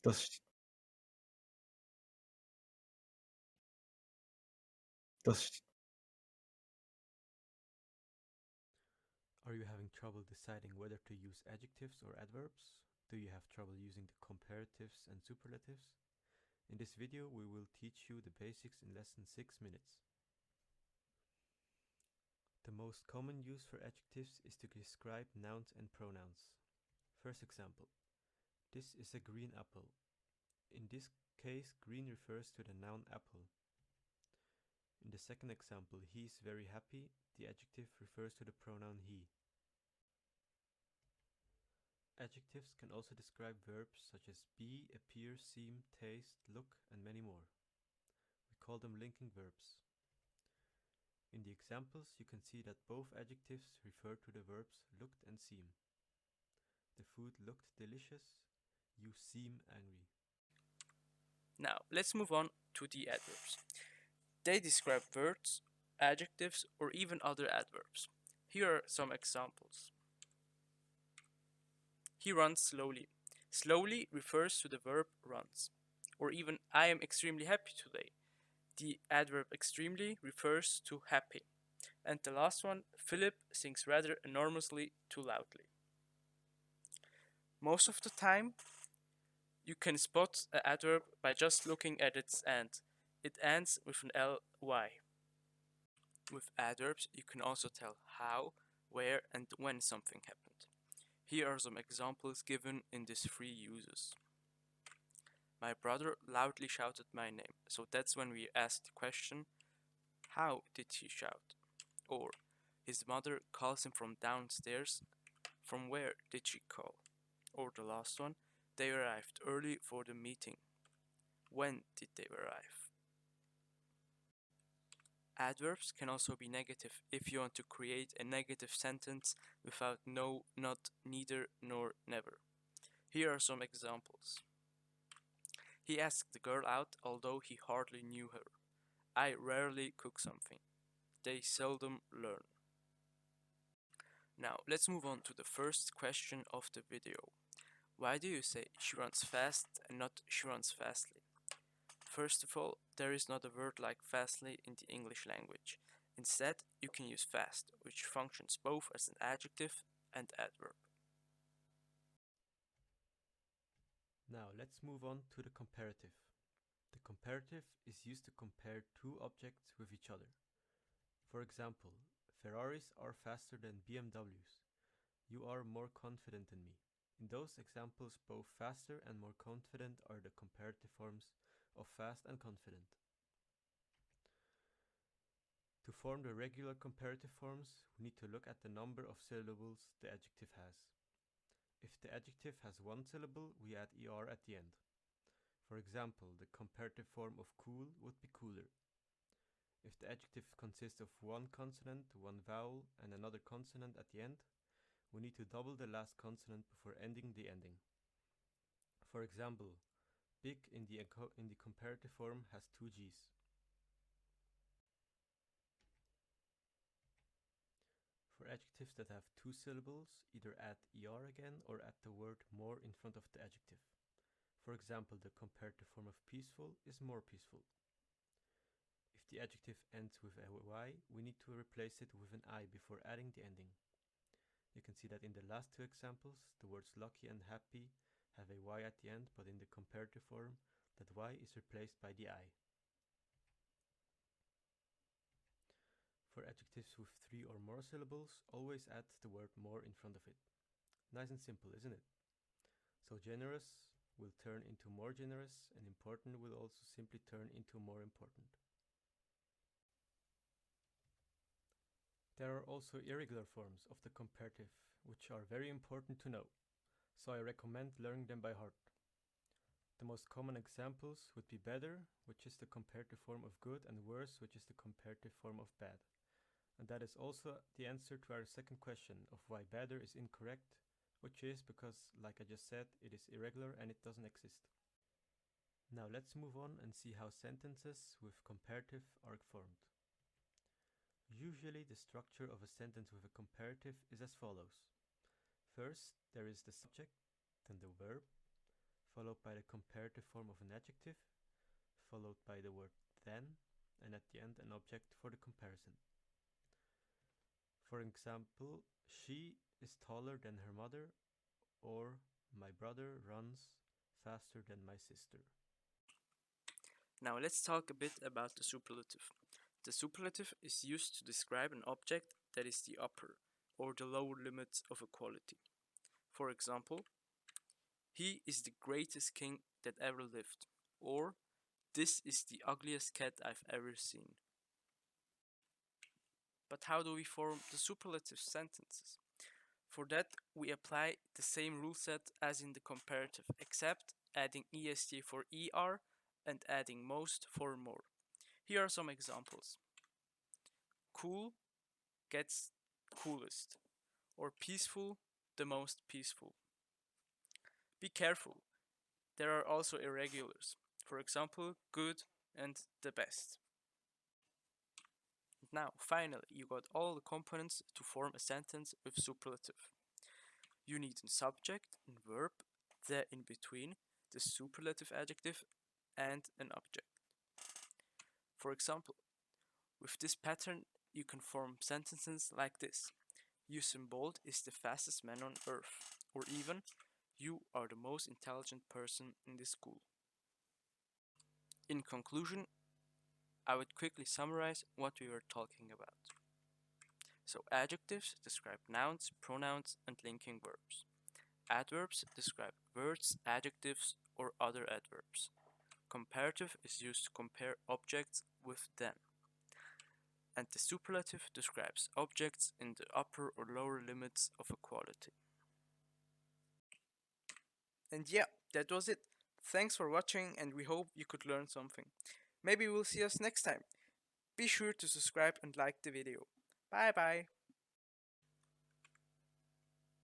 Das das Are you having trouble deciding whether to use adjectives or adverbs? Do you have trouble using the comparatives and superlatives? In this video, we will teach you the basics in less than 6 minutes. The most common use for adjectives is to describe nouns and pronouns. First example. This is a green apple. In this case, green refers to the noun apple. In the second example, he is very happy, the adjective refers to the pronoun he. Adjectives can also describe verbs such as be, appear, seem, taste, look, and many more. We call them linking verbs. In the examples, you can see that both adjectives refer to the verbs looked and seem. The food looked delicious, you seem angry. Now, let's move on to the adverbs. They describe words, adjectives, or even other adverbs. Here are some examples. He runs slowly. Slowly refers to the verb runs. Or even, I am extremely happy today. The adverb extremely refers to happy. And the last one, Philip sings rather enormously too loudly. Most of the time, you can spot an adverb by just looking at its end. It ends with an ly. With adverbs, you can also tell how, where, and when something happened. Here are some examples given in these three uses. My brother loudly shouted my name, so that's when we ask the question, how did he shout? Or, his mother calls him from downstairs, from where did she call? Or the last one, they arrived early for the meeting. When did they arrive? Adverbs can also be negative if you want to create a negative sentence without no, not, neither, nor, never. Here are some examples. He asked the girl out although he hardly knew her. I rarely cook something. They seldom learn. Now, let's move on to the first question of the video. Why do you say she runs fast and not she runs fastly? First of all, there is not a word like fastly in the English language. Instead, you can use fast, which functions both as an adjective and adverb. Now let's move on to the comparative. The comparative is used to compare two objects with each other. For example, Ferraris are faster than BMWs. You are more confident than me. In those examples, both faster and more confident are the comparative forms of fast and confident. To form the regular comparative forms, we need to look at the number of syllables the adjective has. If the adjective has one syllable, we add er at the end. For example, the comparative form of cool would be cooler. If the adjective consists of one consonant, one vowel, and another consonant at the end, we need to double the last consonant before ending the ending. For example, big in the comparative form has two G's. For adjectives that have two syllables, either add er again or add the word more in front of the adjective. For example, the comparative form of peaceful is more peaceful. If the adjective ends with a y, we need to replace it with an I before adding the ending. You can see that in the last two examples, the words lucky and happy have a y at the end, but in the comparative form, that y is replaced by the I. For adjectives with three or more syllables, always add the word more in front of it. Nice and simple, isn't it? So generous will turn into more generous, and important will also simply turn into more important. There are also irregular forms of the comparative, which are very important to know, so I recommend learning them by heart. The most common examples would be better, which is the comparative form of good, and worse, which is the comparative form of bad. And that is also the answer to our second question of why better is incorrect, which is because, like I just said, it is irregular and it doesn't exist. Now let's move on and see how sentences with comparative are formed. Usually the structure of a sentence with a comparative is as follows. First, there is the subject, then the verb, followed by the comparative form of an adjective, followed by the word than, and at the end an object for the comparison. For example, she is taller than her mother, or my brother runs faster than my sister. Now let's talk a bit about the superlative. The superlative is used to describe an object that is the upper or the lower limit of a quality. For example, he is the greatest king that ever lived, or this is the ugliest cat I've ever seen. But how do we form the superlative sentences? For that, we apply the same rule set as in the comparative, except adding est for er and adding most for more. Here are some examples. Cool gets coolest, or peaceful, the most peaceful. Be careful, there are also irregulars, for example, good and the best. Now, finally, you got all the components to form a sentence with superlative. You need a subject and verb, the in between, the superlative adjective, and an object. For example, with this pattern, you can form sentences like this. Usain Bolt is the fastest man on earth, or even, you are the most intelligent person in this school. In conclusion, I would quickly summarize what we were talking about. So adjectives describe nouns, pronouns, and linking verbs. Adverbs describe words, adjectives, or other adverbs. Comparative is used to compare objects with them. And the superlative describes objects in the upper or lower limits of a quality. And yeah, that was it. Thanks for watching, and we hope you could learn something. Maybe we'll see us next time. Be sure to subscribe and like the video. Bye bye.